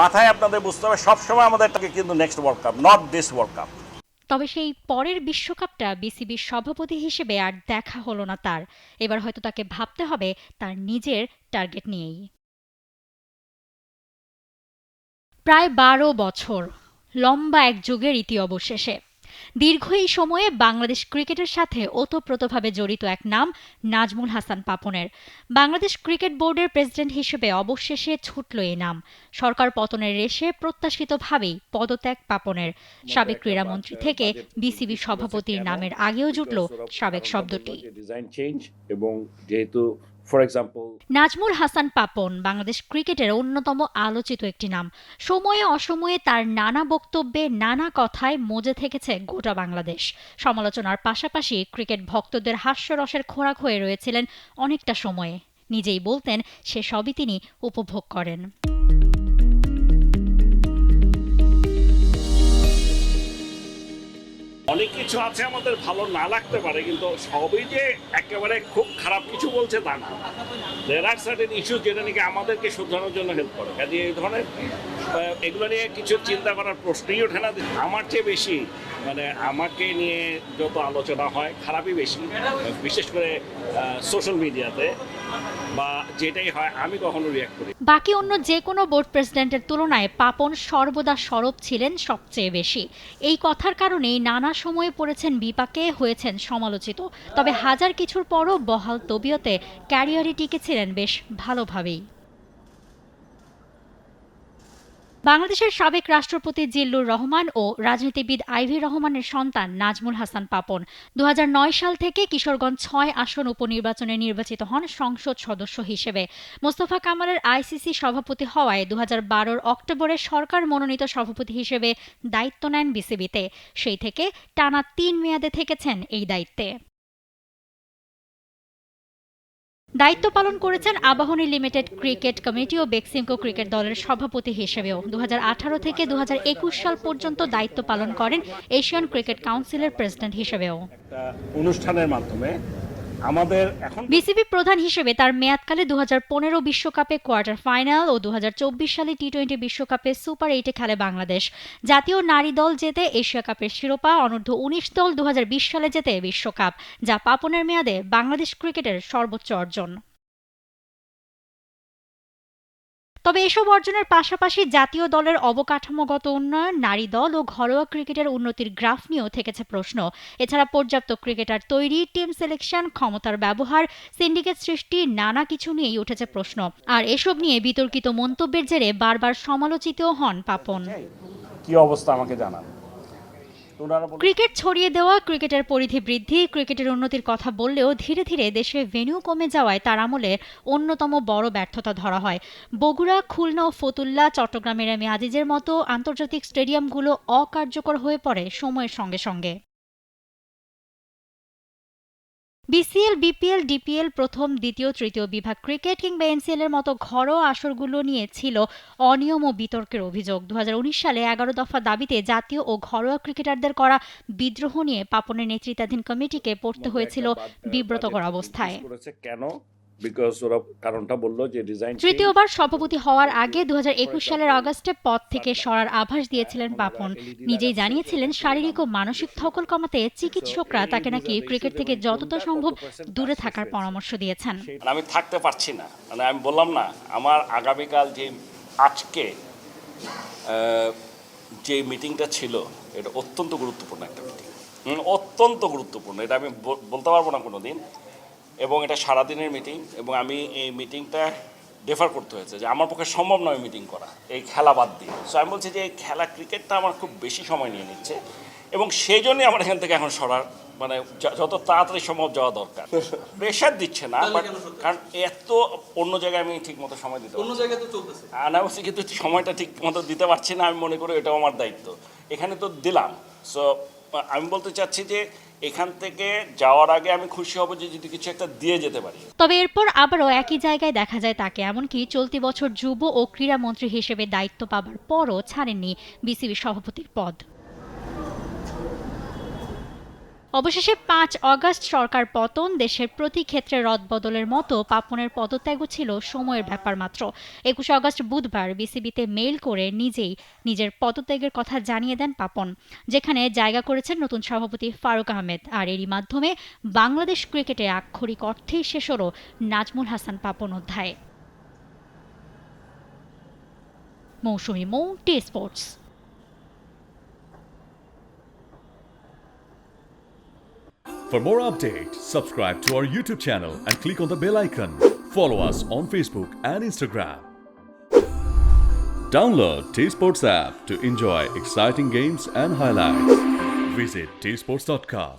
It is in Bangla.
মাথায় আপনাদের বুঝতে হবে সবসময় আমাদেরটাকে কিন্তু next world cup, not this world cup. তবে সেই পরের বিশ্বকাপটা বিসিবির সভাপতি হিসেবে আর দেখা হলো না তার। এবার হয়তো তাকে ভাবতে হবে তার নিজের টার্গেট নিয়েই। প্রায় ১২ বছর, লম্বা এক যুগের ইতি অবশেষে। দীর্ঘ এই সময়ে বাংলাদেশ ক্রিকেটের সাথে ওতপ্রোতভাবে জড়িত এক নাম নাজমুল হাসান পাপনের। বাংলাদেশ ক্রিকেট বোর্ডের প্রেসিডেন্ট হিসেবে অবশেষে ছুটল এই নাম। সরকার পতনের রেশে প্রত্যাশিতভাবেই পদত্যাগ পাপনের। সাবেক ক্রীড়ামন্ত্রী থেকে বিসিবি সভাপতির নামের আগেও জুটল সাবেক শব্দটি। এবং যেহেতু ফর এক্সাম্পল নাজমুল হাসান পাপন বাংলাদেশ ক্রিকেটের অন্যতম আলোচিত একটি নাম। সময়ে অসময়ে তার নানা বক্তব্যে নানা কথায় মজে থেকেছে গোটা বাংলাদেশ। সমালোচনার পাশাপাশি ক্রিকেট ভক্তদের হাস্যরসের খোরাক হয়ে রয়েছিলেন অনেকটা সময়ে। নিজেই বলতেন সে সবই তিনি উপভোগ করেন। অনেক কিছু আছে আমাদের ভালো না লাগতে পারে, কিন্তু সবই যে একেবারে খুব খারাপ কিছু বলছে তা না। দেয়ার আর সার্টেন ইস্যুস যেটা নাকি আমাদেরকে শুধরানোর জন্য হেল্প করে। কাজে এই ধরনের এগুলো নিয়ে কিছু চিন্তা করার প্রশ্নই ওঠে না। আমার চেয়ে বেশি মানে আমাকে নিয়ে যত আলোচনা হয় খারাপই বেশি, বিশেষ করে সোশ্যাল মিডিয়াতে বা যেটাই হয় আমি কখনো রিয়াক্ট করি। বাকি অন্য যে কোনো বোর্ড প্রেসিডেন্টের তুলনায় পাপন সর্বদা সরব ছিলেন সবচেয়ে বেশি। এই কথার কারণেই নানা সময়ে পড়েছেন বিপাকে, হয়েছেন সমালোচিত। তবে হাজার কিছুর পরও বহাল তবিয়তে ক্যারিয়ারে টিকেছিলেন বেশ ভালোভাবেই। বাংলাদেশের সাবেক রাষ্ট্রপতি জিল্লুর রহমান ও রাজনীতিবিদ আইভি রহমানের সন্তান নাজমুল হাসান পাপন ২০০৯ সাল থেকে কিশোরগঞ্জ ৬ আসন উপনির্বাচনে নির্বাচিত হন সংসদ সদস্য হিসেবে। মোস্তফা কামালের আইসিসি সভাপতি হওয়ায় ২০১২ অক্টোবরে সরকার মনোনীত সভাপতি হিসেবে দায়িত্ব নেন বিসিবিতে। সেই থেকে টানা ৩ মেয়াদে থেকেছেন এই দায়িত্বে। দায়িত্ব পালন করেছেন আবাহনী লিমিটেড ক্রিকেট কমিটি ও বেক্সিমকো ক্রিকেট দলের সভাপতি হিসেবেও। ২০১৮ থেকে ২০২১ সাল পর্যন্ত দায়িত্ব পালন করেন এশিয়ান ক্রিকেট কাউন্সিলের প্রেসিডেন্ট হিসেবেও। অনুষ্ঠানের মাধ্যমে আমাদের এখন বিসিবি প্রধান হিসেবে তার মেয়াদকালে ২০১৫ বিশ্বকাপে কোয়ার্টার ফাইনাল ও ২০২৪ সালে টি-২০ বিশ্বকাপে সুপার ৮-এ খেলে বাংলাদেশ। জাতীয় নারী দল জেতে এশিয়া কাপের শিরোপা, অনূর্ধ্ব ১৯ দল ২০২০ সালে জেতে বিশ্বকাপ, যা পাপনের মেয়াদে বাংলাদেশ ক্রিকেটের সর্বোচ্চ অর্জন। তবে এসব অর্জনের পাশাপাশি জাতীয় দলের অবকাঠামোগত উন্নয়ন, নারী দল ও ঘরোয়া ক্রিকেটের উন্নতির গ্রাফ নিয়েও থেকেছে প্রশ্ন। এছাড়া পর্যাপ্ত ক্রিকেটার তৈরি, টিম সিলেকশন, ক্ষমতার ব্যবহার, সিন্ডিকেট সৃষ্টি নানা কিছু নিয়েই উঠেছে প্রশ্ন। আর এসব নিয়ে বিতর্কিত মন্তব্যের জেরে বারবার সমালোচিতও হন পাপন। কি অবস্থা আমাকে জানান। ক্রিকেট ছড়িয়ে দেওয়া, ক্রিকেটের পরিধি বৃদ্ধি, ক্রিকেটের উন্নতির কথা বললেও ধীরে ধীরে দেশে ভেন্যু কমে যাওয়ায় তার আমলে অন্যতম বড় ব্যর্থতা ধরা হয়। বগুড়া, খুলনা ও ফতুল্লা, চট্টগ্রামের এম এ আজিজের মতো আন্তর্জাতিক স্টেডিয়ামগুলো অকার্যকর হয়ে পড়ে সময়ের সঙ্গে সঙ্গে। বিসিএল, বিপিএল, ডিপিএল, প্রথম, দ্বিতীয়, তৃতীয় বিভাগ ক্রিকেট কিংবা এনসিএল এর মতো ঘরোয়া আসরগুলো নিয়ে ছিল অনিয়ম ও বিতর্কের অভিযোগ। ২০১৯ সালে ১১ দফা দাবিতে জাতীয় ও ঘরোয়া ক্রিকেটারদের করা বিদ্রোহ নিয়ে পাপনের নেতৃত্বাধীন কমিটিকে পড়তে হয়েছিল বিব্রতকর অবস্থায়। কেন? বিকজ ওরা কারণটা বলল যে ডিজাইন। তৃতীয়বার সভাপতি হওয়ার আগে ২০২১ সালের আগস্টে পদ থেকে সরার আভাস দিয়েছিলেন পাপন। নিজেই জানিয়েছিলেন শারীরিক ও মানসিক ধকল কমাতে চিকিৎসকরা তাকে নাকি ক্রিকেট থেকে যতটা সম্ভব দূরে থাকার পরামর্শ দিয়েছেন। আমি থাকতে পারছি না, মানে আমি বললাম না আমার আগামীকাল যে আজকে যে মিটিংটা ছিল এটা অত্যন্ত গুরুত্বপূর্ণ একটা মিটিং, অত্যন্ত গুরুত্বপূর্ণ। এটা আমি বলতে পারবো না কোনো দিন, এবং এটা সারাদিনের মিটিং, এবং আমি এই মিটিংটা ডেফার করতে হয়েছে যে আমার পক্ষে সম্ভব নয় মিটিং করা এই খেলা বাদ দিয়ে। সো আমি বলছি যে এই খেলা ক্রিকেটটা আমার খুব বেশি সময় নিয়ে নিচ্ছে, এবং সেই জন্যই আমার এখান থেকে এখন সরার মানে যত তাড়াতাড়ি সম্ভব যাওয়া দরকার। প্রেশার দিচ্ছে না, বাট কারণ এত অন্য জায়গায় আমি ঠিক মতো সময় দিতে অন্য জায়গায় তো চলতেছে আনাবশ্যক, কিন্তু সময়টা ঠিক মতো দিতে পারছি না। আমি মনে করি এটাও আমার দায়িত্ব, এখানে তো দিলাম। সো আমি বলতে চাচ্ছি যে এখান থেকে যাওয়ার আগে আমি খুশি হব যে যদি কিছু একটা দিয়ে যেতে পারি। তবে এরপর আবারও একই জায়গায় দেখা যায় তাকে, এমনকি চলতি বছর যুব ও ক্রীড়া মন্ত্রী হিসেবে দায়িত্ব পাবার পরও ছাড়েননি বিসিবি সভাপতির পদ। অবশেষে ৫ অগাস্ট সরকার পতন, দেশের প্রতি ক্ষেত্রে রদবদলের মতো পাপনের পদত্যাগও ছিল সময়ের ব্যাপার মাত্র। ২১ অগাস্ট বুধবার বিসিবিতে মেইল করে নিজেই নিজের পদত্যাগের কথা জানিয়ে দেন পাপন, যেখানে জায়গা করেছেন নতুন সভাপতি ফারুক আহমেদ। আর এরই মাধ্যমে বাংলাদেশ ক্রিকেটে আক্ষরিক অর্থেই শেষ হলো নাজমুল হাসান পাপন অধ্যায়। মৌসুমী মৌ, T Sports. For more updates, subscribe to our YouTube channel and click on the bell icon. Follow us on Facebook and Instagram. Download T-Sports app to enjoy exciting games and highlights. Visit tsports.com.